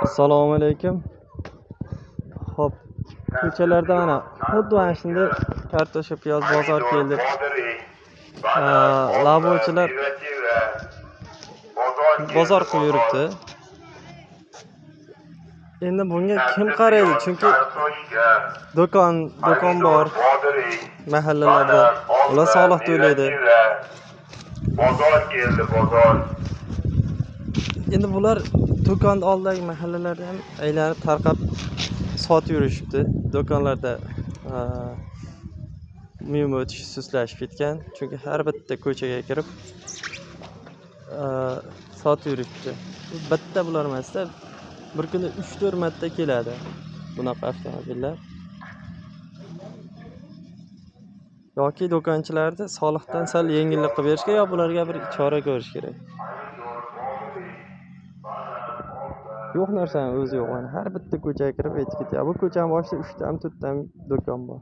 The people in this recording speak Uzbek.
Assalomu alaykum. Xo'p, ko'chalarda mana xuddi mana shunday kartoshka, piyoz bozor keldi. Labochilar bozor qilib yuribdi. Endi bunga kim qaraydi? Chunki do'kon bor mahallalarda. Ular soliq to'laydi. Bozor keldi, bozor. Endi bular do'kon oldidagi mahallalarda ham aylanib tarqab sotib yurishibdi. Do'konlarda umum o'tish suslashib ketgan. Chunki har bitta ko'chaga kirib sotib yuribdi. Bitta bular emasda, bir kunda 3-4 marta keladi bunaqa avtomobillar. Yoki do'konchilarni soliqdan sal yengillik qilib berishga, yo bularga bir chora ko'rish kerak. Yo'q narsani o'zi yo'q. Har bitta ko'chaga kirib aytib ketyapti. Bu ko'chaning boshida 3 tami 4 tami do'kon bor.